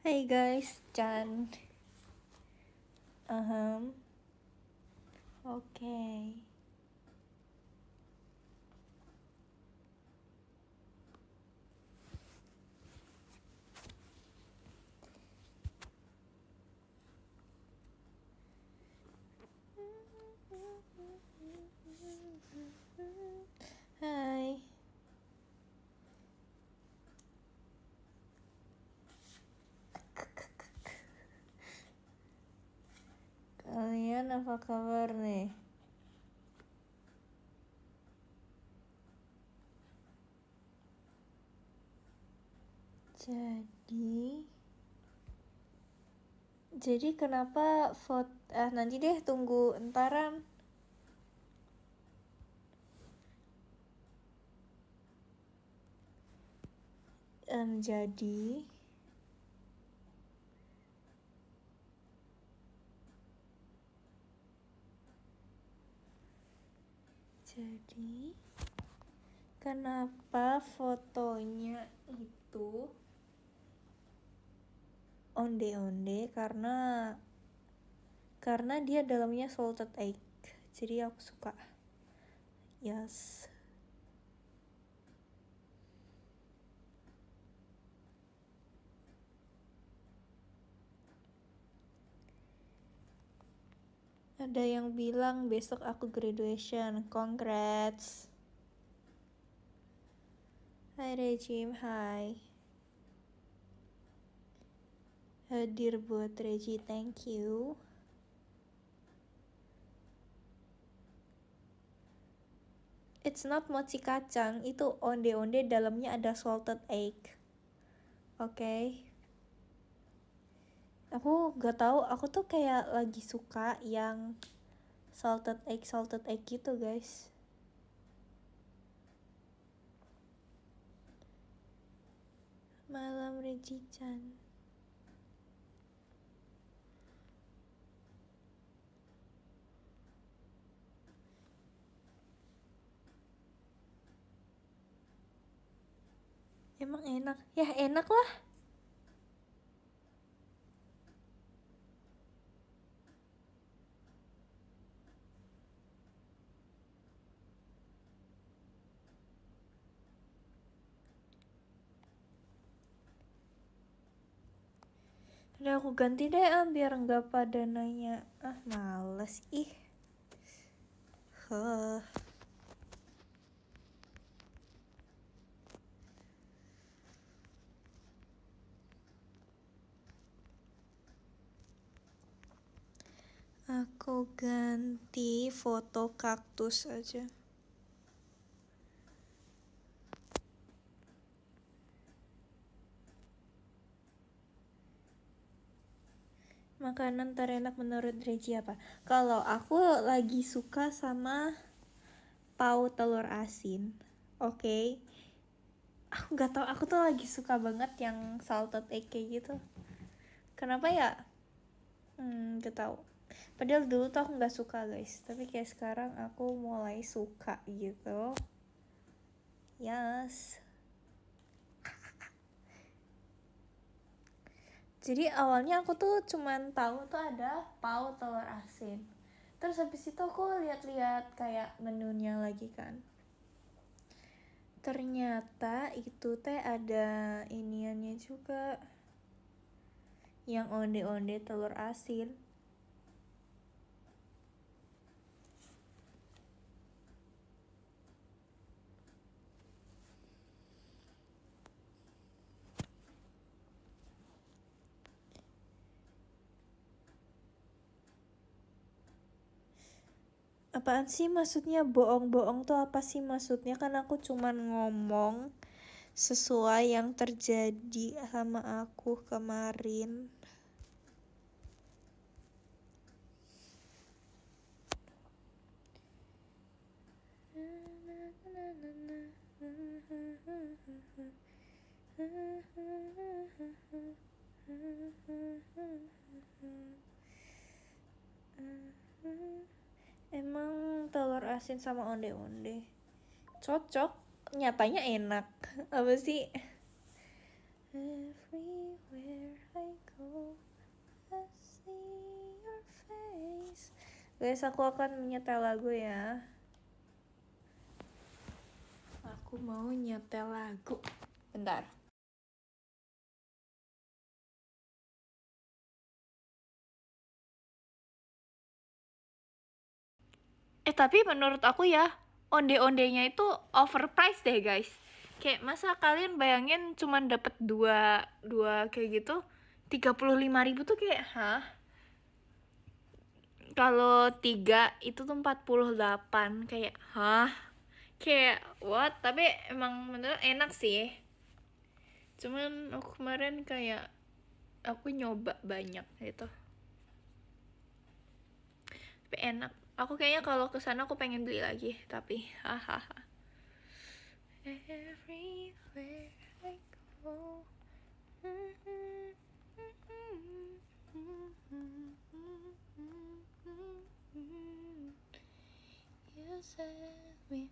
Hai guys, Chan. Oke. Hai. Kalian apa kabar nih? Jadi kenapa vote nanti deh tunggu entaran. Jadi kenapa fotonya itu onde-onde karena dia dalamnya salted egg. Jadi aku suka. Yes. Ada yang bilang besok aku graduation. Congrats. Hai Regim, hai. Hadir buat Regi, thank you. It's not mochi kacang, itu onde-onde dalamnya ada salted egg. Oke. Aku gak tahu, aku tuh kayak lagi suka yang salted egg gitu guys. Malam Regi-chan. Emang enak? Ya enak lah. Udah aku ganti deh biar nggak pada nanya. Males ih. Aku ganti foto kaktus aja. Makanan terenak menurut Regi apa? Kalau aku lagi suka sama pau telur asin. Oke. Aku gak tau, aku tuh lagi suka banget yang salted egg kayak gitu. Kenapa ya? Gak tau. Padahal dulu tuh aku gak suka guys. Tapi kayak sekarang aku mulai suka gitu. Yes. Jadi awalnya aku tuh cuman tahu tuh ada pau telur asin. Terus habis itu aku lihat-lihat kayak menunya lagi kan. Ternyata itu teh ada iniannya juga. Yang onde-onde telur asin. Apaan sih maksudnya bohong-bohong tuh apa sih maksudnya? Kan aku cuman ngomong sesuai yang terjadi sama aku kemarin. Emang telur asin sama onde-onde cocok, nyatanya enak. Apa sih? Everywhere I go, I see your face. Guys, aku akan menyetel lagu ya. Aku mau nyetel lagu. Bentar. Tapi menurut aku ya, onde-ondenya itu overpriced deh guys. Kayak masa kalian bayangin cuman dapet dua kayak gitu, 35.000 tuh kayak, hah? Kalau 3 itu tuh 48, kayak, hah? Kayak, what? Tapi emang bener enak sih. Cuman aku kemarin kayak, aku nyoba banyak gitu. Tapi enak. Aku kayaknya kalau kesana aku pengen beli lagi, tapi hahaha. Everywhere I go. You said we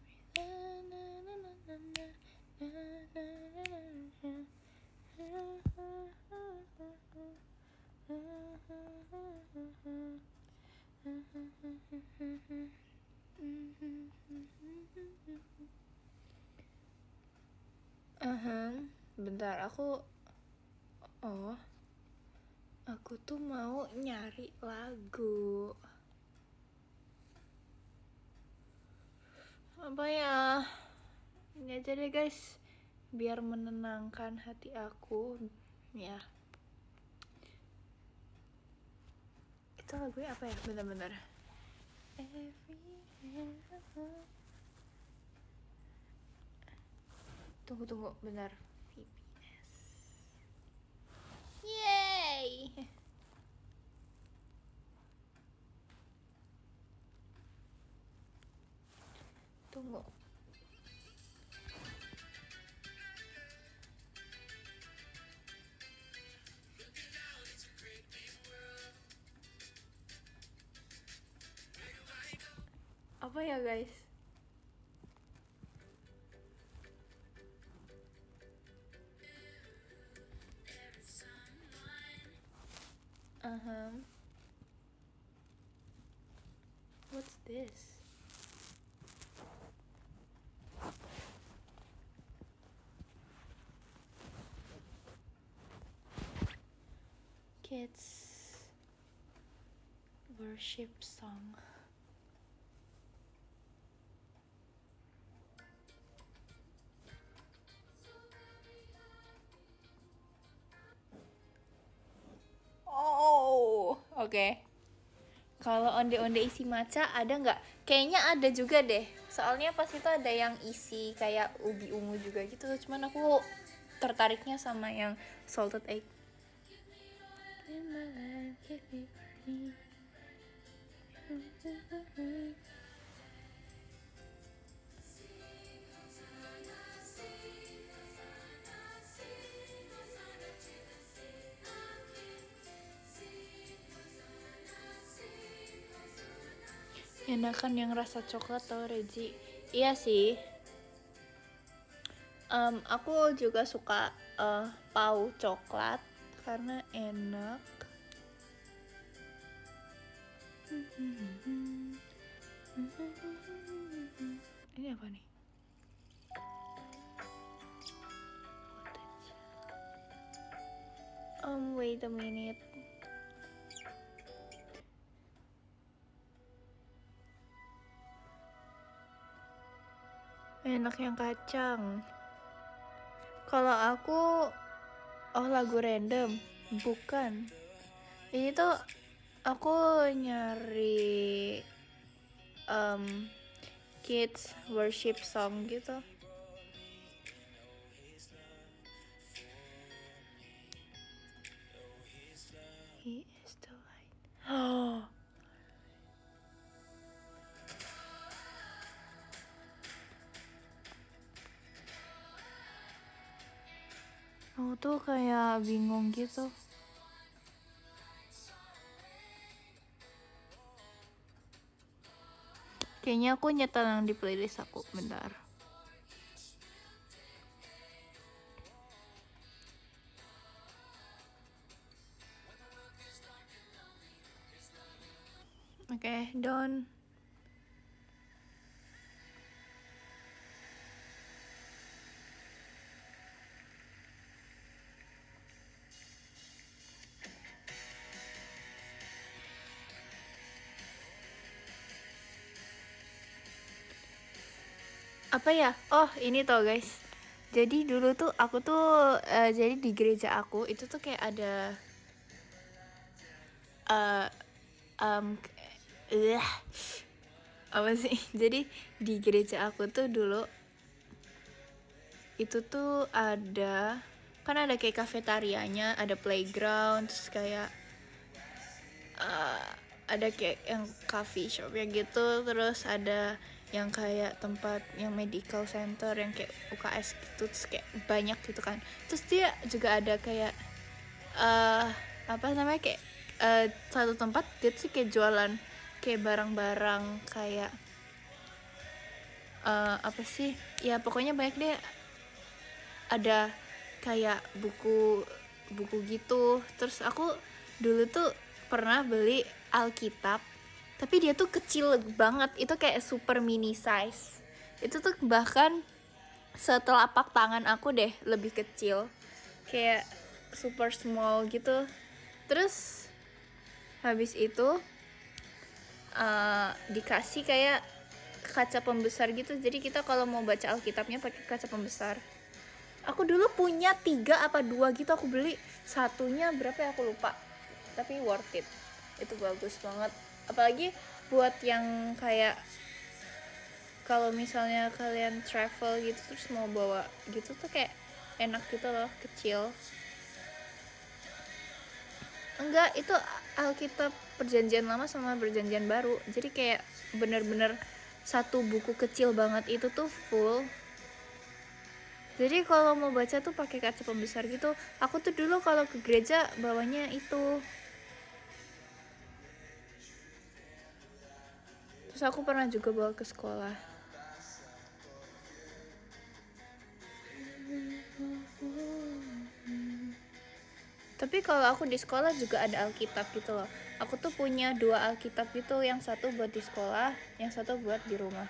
bentar aku tuh mau nyari lagu apa ya, ini aja deh guys biar menenangkan hati aku ya. Itu lagunya apa ya, bentar tunggu bentar. VPS, yay. Tunggu. Apa ya guys? What's this? Kids worship song. Oke. Kalau onde-onde isi matcha ada nggak? Kayaknya ada juga deh. Soalnya pas itu ada yang isi kayak ubi ungu juga gitu. Cuman aku tertariknya sama yang salted egg. Enakan yang rasa coklat tau Regi. Iya sih. Aku juga suka pau coklat karena enak. Ini apa nih? Wait a minute. Enak yang kacang. Kalau aku lagu random, bukan. Ini tuh aku nyari kids worship song gitu. He is the light. Aku tuh kayak bingung gitu. Kayaknya aku nyetel yang di playlist aku, bentar. Oke, Don. Apa ya? Oh, ini tuh guys. Jadi dulu tuh aku tuh jadi di gereja aku itu tuh kayak ada eh apa sih? Jadi di gereja aku tuh dulu itu tuh ada kan ada kayak kafetarianya, ada playground, terus kayak ada kayak yang coffee shop ya gitu, terus ada yang kayak tempat yang medical center yang kayak UKS gitu, terus kayak banyak gitu kan. Terus dia juga ada kayak apa namanya kayak satu tempat dia tuh kayak jualan kayak barang-barang kayak apa sih ya pokoknya banyak deh, ada kayak buku gitu. Terus aku dulu tuh pernah beli Alkitab, tapi dia tuh kecil banget, itu kayak super mini size. Itu tuh bahkan setelapak tangan aku deh, lebih kecil, kayak super small gitu. Terus habis itu dikasih kayak kaca pembesar gitu, jadi kita kalau mau baca Alkitabnya pakai kaca pembesar. Aku dulu punya 3 apa 2 gitu, aku beli satunya berapa ya aku lupa, tapi worth it, itu bagus banget. Apalagi buat yang kayak kalau misalnya kalian travel gitu terus mau bawa gitu tuh kayak enak gitu loh, kecil. Enggak, itu Alkitab perjanjian lama sama perjanjian baru, jadi kayak bener-bener satu buku kecil banget itu tuh full. Jadi kalau mau baca tuh pakai kaca pembesar gitu. Aku tuh dulu kalau ke gereja bawanya itu. Terus aku pernah juga bawa ke sekolah. Tapi kalau aku di sekolah juga ada Alkitab gitu loh. Aku tuh punya 2 Alkitab gitu, yang satu buat di sekolah, yang satu buat di rumah.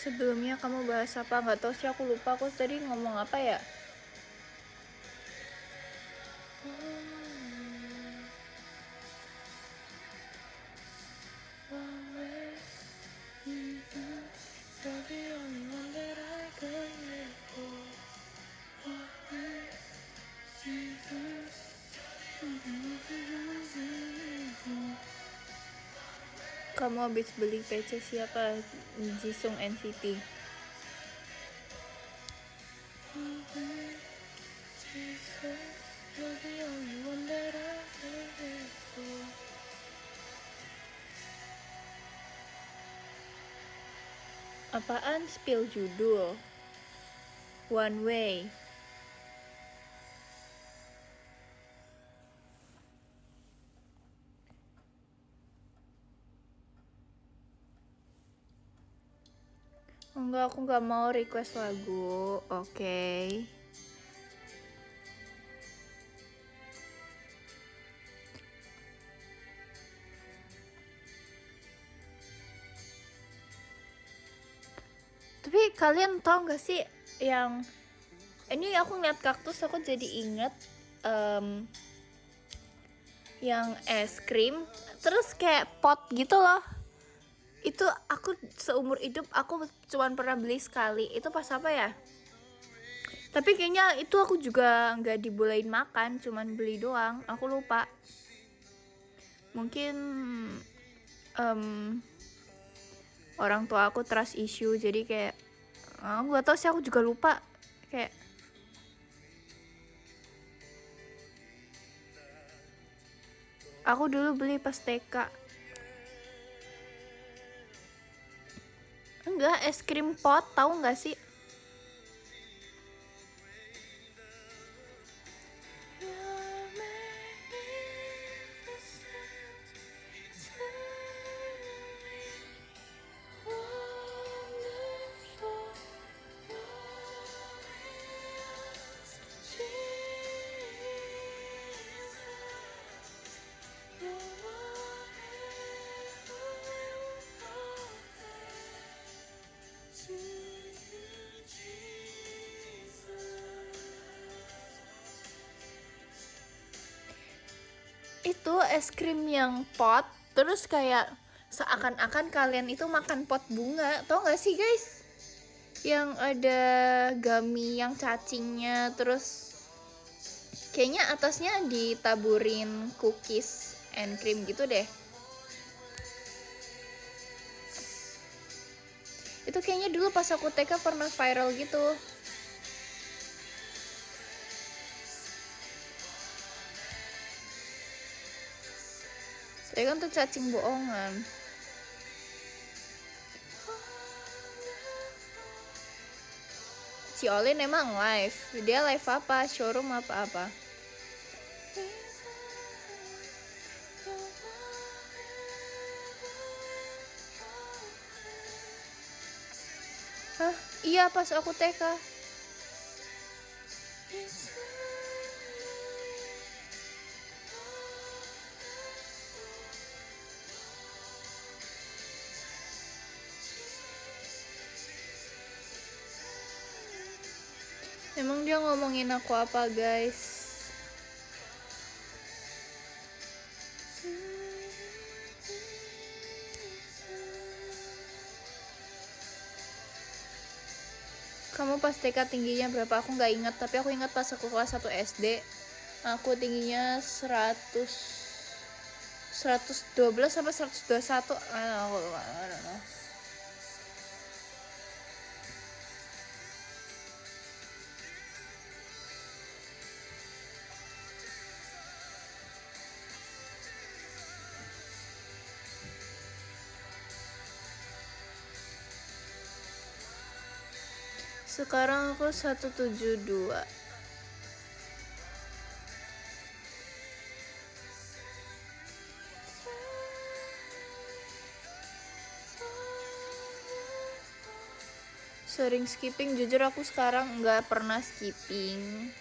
Sebelumnya kamu bahas apa? Nggak tahu sih, aku lupa aku tadi ngomong apa ya. Kamu habis beli PC siapa? Jisung NCT. Apaan spill judul? One Way. Enggak, aku nggak mau request lagu. Oke. Tapi kalian tau gak sih yang ini aku ngeliat kaktus aku jadi inget yang es krim terus kayak pot gitu loh. Itu aku seumur hidup aku cuman pernah beli sekali. Itu pas apa ya? Tapi kayaknya itu aku juga nggak dibolehin makan, cuman beli doang. Aku lupa. Mungkin orang tua aku trust issue, jadi kayak aku nggak tahu sih, aku juga lupa. Kayak aku dulu beli pas TK. Enggak, es krim pot, tahu nggak sih? Itu es krim yang pot, terus kayak seakan-akan kalian itu makan pot bunga, tau gak sih guys? Yang ada gummy yang cacingnya, terus kayaknya atasnya ditaburin cookies and cream gitu deh. Itu kayaknya dulu pas aku TK pernah viral gitu. Tapi kan tuh cacing bohongan. Si Olin emang live. Dia live apa? Showroom apa-apa? Hah? Iya pas aku TK. Emang dia ngomongin aku apa guys? Kamu pas TK tingginya berapa? Aku nggak ingat, tapi aku ingat pas aku kelas 1 SD, aku tingginya 112 sampai 121. I don't know. Sekarang aku 172. Sering skipping, jujur aku sekarang nggak pernah skipping.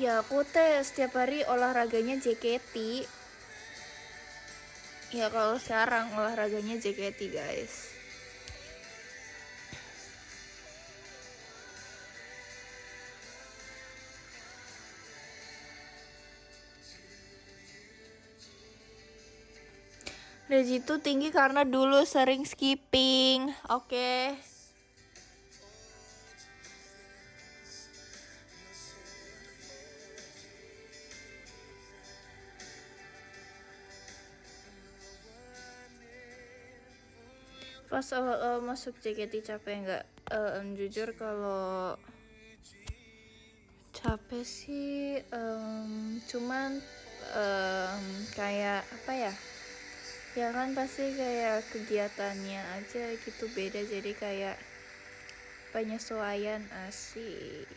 Ya aku setiap hari olahraganya JKT. Ya kalau sekarang olahraganya JKT guys. Regi tuh tinggi karena dulu sering skipping. Oke. Pas awal masuk JKT capek nggak? Jujur kalau capek sih, cuman kayak apa ya? Ya kan pasti kayak kegiatannya aja gitu beda, jadi kayak penyesuaian asik.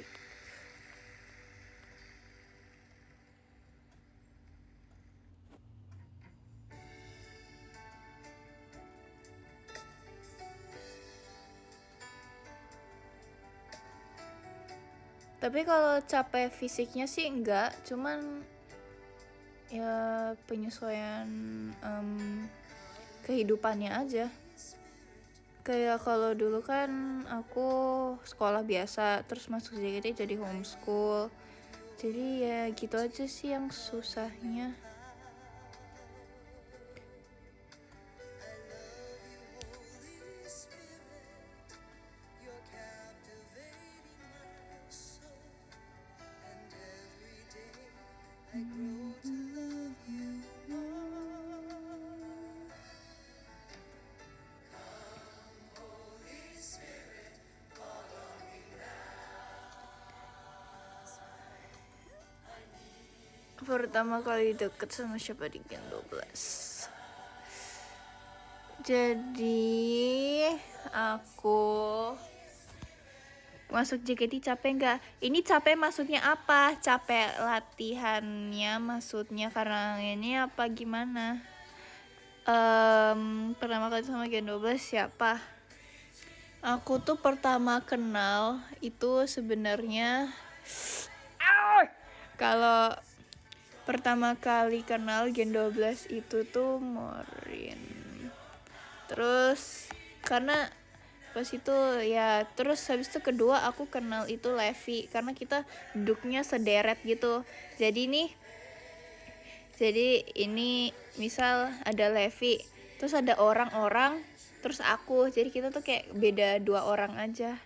Tapi kalau capek fisiknya sih enggak, cuman ya penyesuaian kehidupannya aja. Kayak kalau dulu kan aku sekolah biasa, terus masuk JKT jadi homeschool. Jadi ya gitu aja sih yang susahnya. pertama kali deket sama siapa di Gen 12? Jadi aku masuk JKT capek nggak? Ini capek maksudnya apa? Capek latihannya maksudnya karena ini apa gimana? Pertama kali sama Gen 12 siapa? Aku tuh pertama kenal itu sebenarnya kalau pertama kali kenal Gen 12 itu tuh Morin. Terus karena pas itu ya, terus habis itu kedua aku kenal itu Levi karena kita duduknya sederet gitu. Jadi ini misal ada Levi, terus ada orang-orang, terus aku. Jadi kita tuh kayak beda 2 orang aja.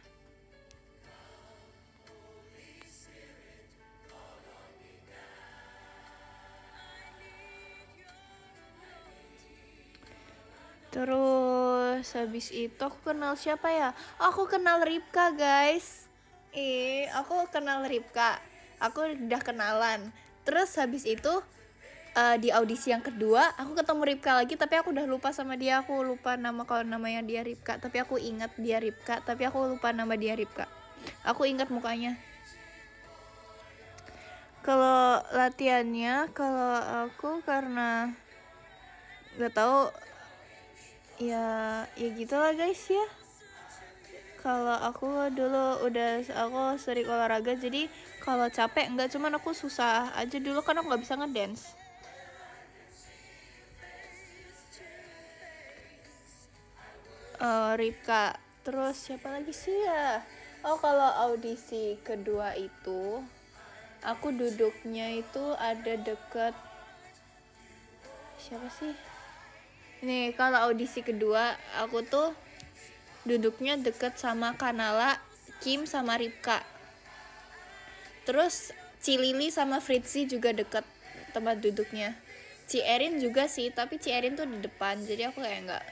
Terus habis itu aku kenal siapa ya? Aku kenal Ripka, guys. Aku kenal Ripka. Aku udah kenalan. Terus habis itu di audisi yang kedua aku ketemu Ripka lagi, tapi aku udah lupa sama dia. Aku lupa nama, kalau namanya dia Ripka, tapi aku ingat dia Ripka, tapi aku lupa nama dia Ripka. Aku ingat mukanya. Kalau latihannya, kalau aku karena nggak tahu ya gitulah guys ya. Kalau aku dulu aku sering olahraga, jadi kalau capek enggak, cuman aku susah aja dulu kan aku nggak bisa ngedance. Ripka, terus siapa lagi sih ya? Kalau audisi kedua itu aku duduknya itu ada deket siapa sih? Nih, kalau audisi kedua aku tuh duduknya deket sama Kanala, Kim sama Ripka. Terus Cilili sama Fritzi juga deket tempat duduknya. Ci Erin juga sih, tapi Ci Erin tuh di depan, jadi aku kayak enggak.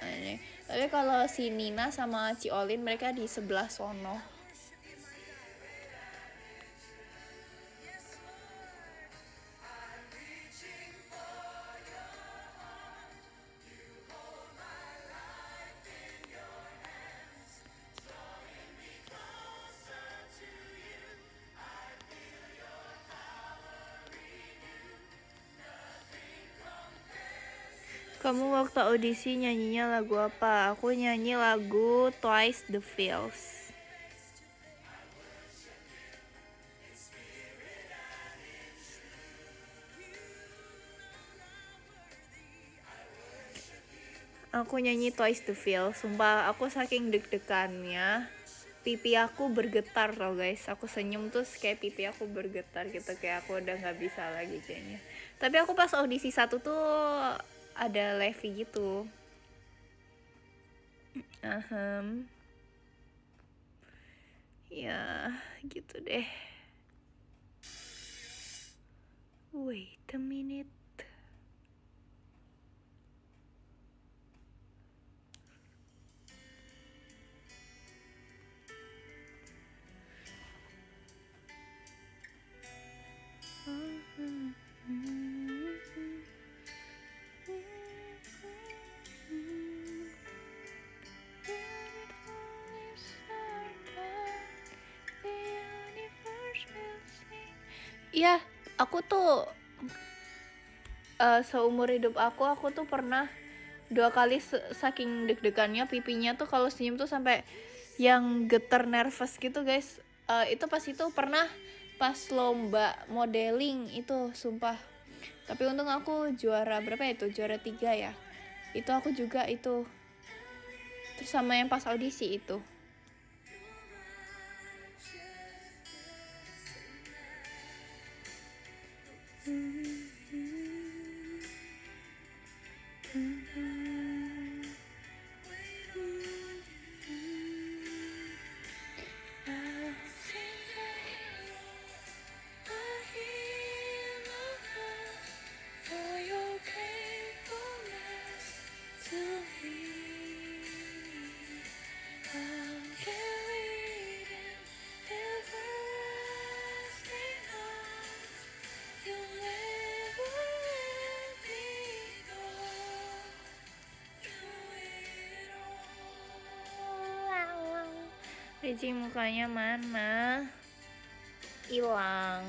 Tapi kalau si Nina sama Ci Olin mereka di sebelah sono. Kamu waktu audisi nyanyinya lagu apa? Aku nyanyi lagu Twice the Feels. Aku nyanyi Twice the Feels. Sumpah aku saking deg-degannya pipi aku bergetar tau guys. Aku senyum terus kayak pipi aku bergetar gitu, kayak aku udah nggak bisa lagi kayaknya. Tapi aku pas audisi 1 tuh ada Levi gitu. Ya gitu deh. Wait a minute. Iya, aku tuh seumur hidup aku tuh pernah 2 kali saking deg-degannya pipinya tuh kalau senyum tuh sampai yang getar nervous gitu guys. Itu pas itu pernah pas lomba modeling itu, sumpah. Tapi untung aku juara berapa ya itu? Juara 3 ya. Itu aku juga itu. Terus sama yang pas audisi itu. Reci mukanya mana? Hilang.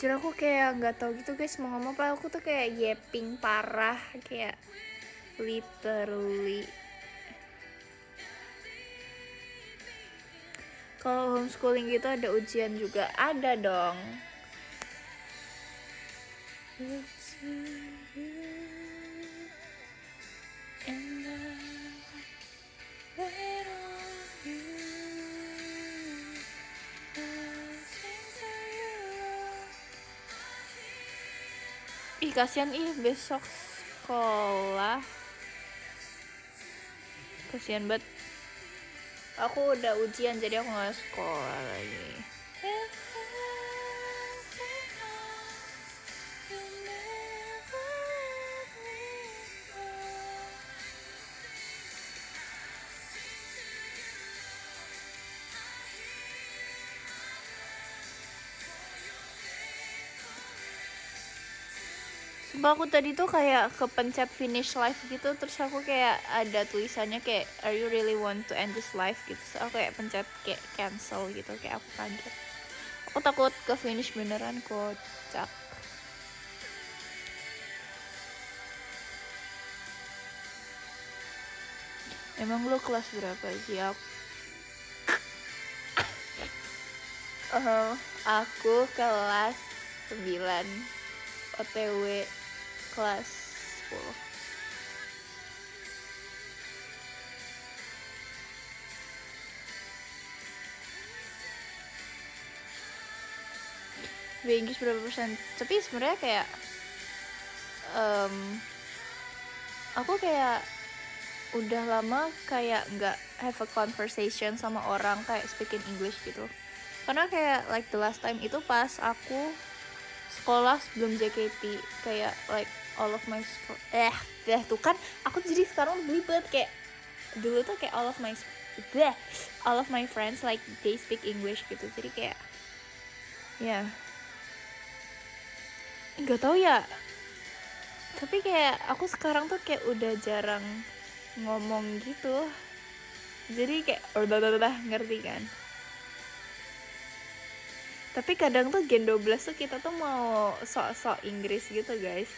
Jujur aku kayak nggak tahu gitu guys mau ngomong apa. Aku tuh kayak yapping parah, kayak literally. Kalau homeschooling gitu ada ujian juga? Ada dong. Ih kasihan besok sekolah. Kasihan banget. Aku udah ujian jadi aku nggak sekolah lagi. Sumpah aku tadi tuh kayak kepencet finish live gitu, terus aku kayak ada tulisannya kayak are you really want to end this live gitu, so aku kayak pencet kayak cancel gitu, kayak aku kaget. Aku takut ke finish beneran, kocak. Emang lu kelas berapa sih? Aku kelas 9, OTW kelas 10. Inggris berapa persen? Tapi sebenarnya kayak aku kayak udah lama kayak nggak have a conversation sama orang kayak speaking English gitu. Karena kayak like the last time itu pas aku sekolah sebelum JKT, kayak like all of my tuh kan aku jadi sekarang belibet, kayak dulu tuh kayak all of my friends like they speak English gitu, jadi kayak ya nggak tahu ya, tapi kayak aku sekarang tuh kayak udah jarang ngomong gitu, jadi kayak ngerti kan. Tapi kadang tuh Gen 12 tuh kita tuh mau sok-sok Inggris gitu guys.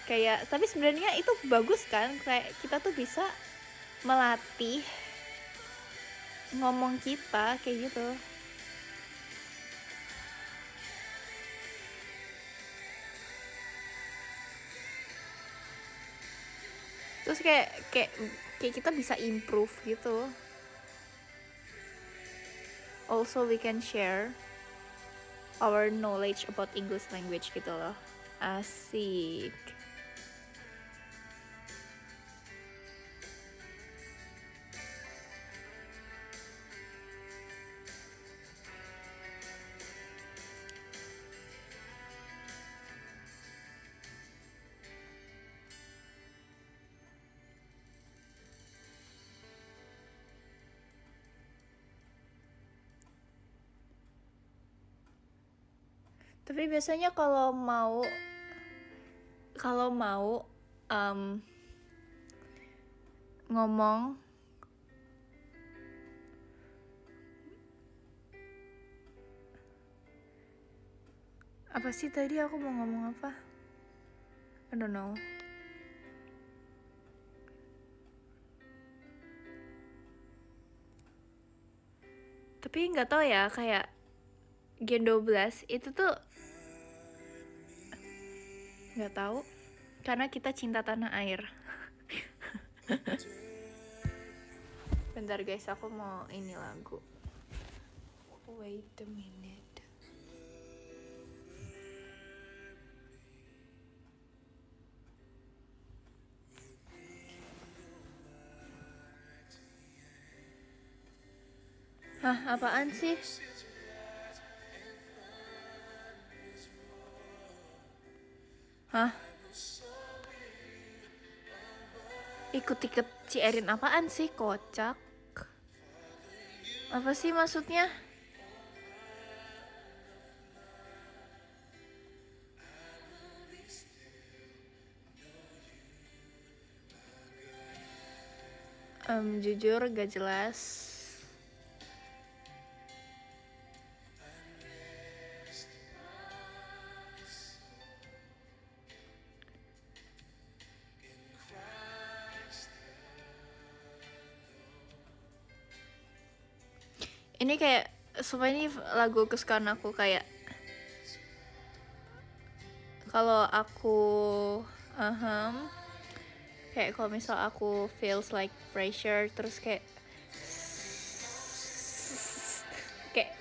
Kayak, tapi sebenarnya itu bagus kan, kayak kita tuh bisa melatih ngomong kita kayak gitu. Terus kayak kita bisa improve gitu. Also we can share our knowledge about English language gitu loh. Asik. Tapi biasanya kalau mau ngomong apa sih tadi aku mau ngomong apa? I don't know. Tapi nggak tahu ya, kayak Gen 12 itu tuh nggak tahu, karena kita cinta tanah air. Bentar guys, aku mau ini lagu. Wait a minute. Hah, apaan sih? Hah? Ikut-ikut si Erin apaan sih, kocak? Apa sih maksudnya? Jujur gak jelas. Ini kayak supaya ini lagu kesukaan aku, kayak kalau aku kayak kalau misal aku feels like pressure, terus kayak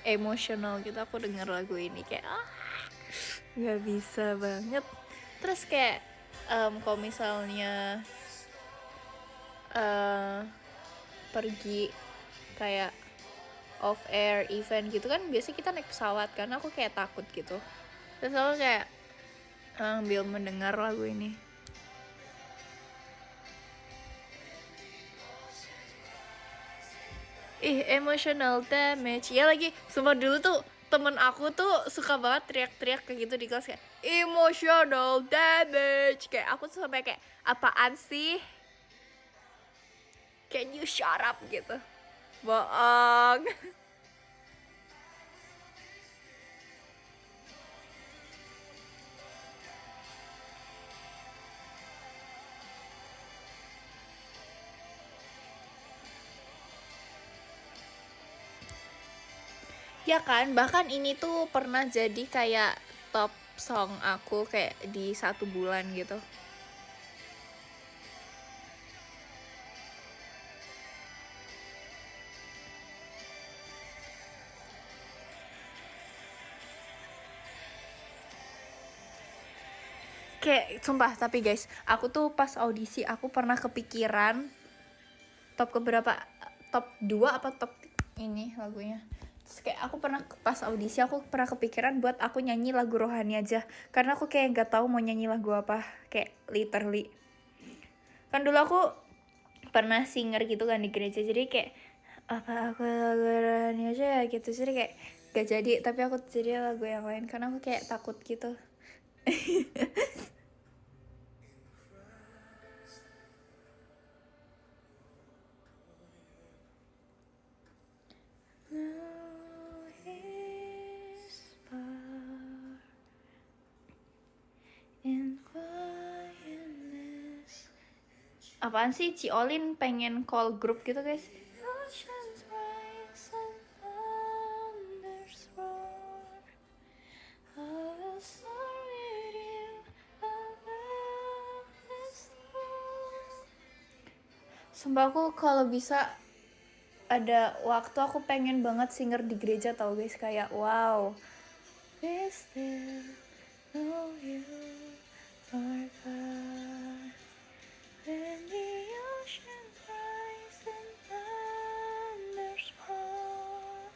emotional gitu, aku denger lagu ini kayak nggak bisa banget. Terus kayak kalau misalnya pergi kayak off air event gitu kan, biasanya kita naik pesawat kan, aku kayak takut gitu, terus aku kayak ambil mendengar lagu ini. Emotional damage ya lagi. Sumpah dulu tuh temen aku tuh suka banget teriak-teriak kayak gitu di kelas, kayak emotional damage, kayak aku tuh sampai kayak apaan sih, can you shut up gitu. Bohong. Ya kan, bahkan ini tuh pernah jadi kayak top song aku kayak di 1 bulan gitu. Kayak sumpah, tapi guys, aku tuh pas audisi aku pernah kepikiran top 2 apa top ini lagunya. Terus kayak aku pernah pas audisi aku pernah kepikiran buat aku nyanyi lagu rohani aja, karena aku kayak nggak tahu mau nyanyi lagu apa, kayak literally. Kan dulu aku pernah singer gitu kan di gereja, jadi kayak apa aku lagu rohani aja ya gitu, jadi kayak gak jadi, tapi aku jadi lagu yang lain karena aku kayak takut gitu. Apaan sih Ci Olin pengen call grup gitu guys. Sumpah aku kalau bisa ada waktu aku pengen banget singer di gereja tau guys, kayak wow. We still know you are God. When the ocean rise and thunders roar,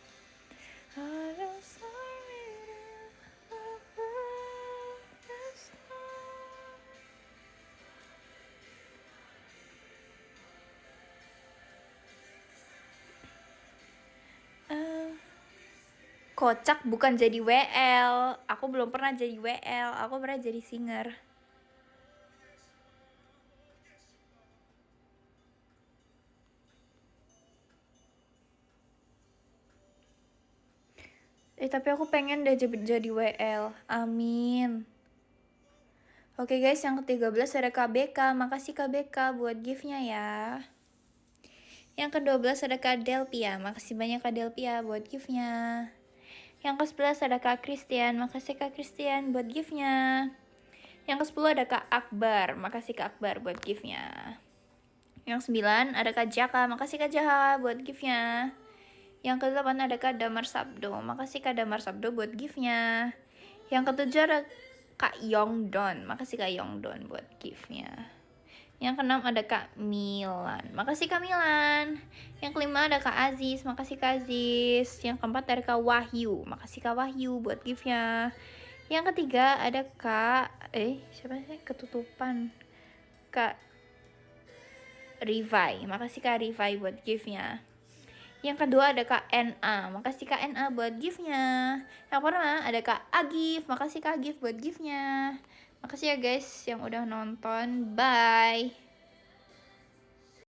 I will soar with you above the storm. Kocak bukan jadi WL. Aku belum pernah jadi WL. Aku pernah jadi singer. Tapi aku pengen deh jadi WL. Amin. Oke guys, yang ke-13 ada KBK. Makasih KBK buat gift-nya ya. Yang ke-12 ada Kak Delpia. Makasih banyak Kak Delpia buat gift-nya. Yang ke-11 ada Kak Christian. Makasih Kak Christian buat gift-nya. Yang ke-10 ada Kak Akbar. Makasih Kak Akbar buat gift-nya. Yang 9 ada Kak Jaka. Makasih Kak Jaka buat gift-nya. Yang ke-8 ada Kak Damar Sabdo. Makasih Kak Damar Sabdo buat gift-nya. Yang ke-7 ada Kak Yongdon. Makasih Kak Yongdon buat gift-nya. Yang ke-6 ada Kak Milan. Makasih Kak Milan. Yang ke-5 ada Kak Aziz. Makasih Kak Aziz. Yang ke-4 ada Kak Wahyu. Makasih Kak Wahyu buat gift-nya. Yang ke-3 ada Kak siapa sih? Ketutupan. Kak Rivai. Makasih Kak Rivai buat gift-nya. Yang kedua ada Kak NA. Makasih Kak NA buat gift-nya. Yang pertama ada Kak Agif. Makasih Kak Agif buat gift-nya. Makasih ya guys yang udah nonton. Bye.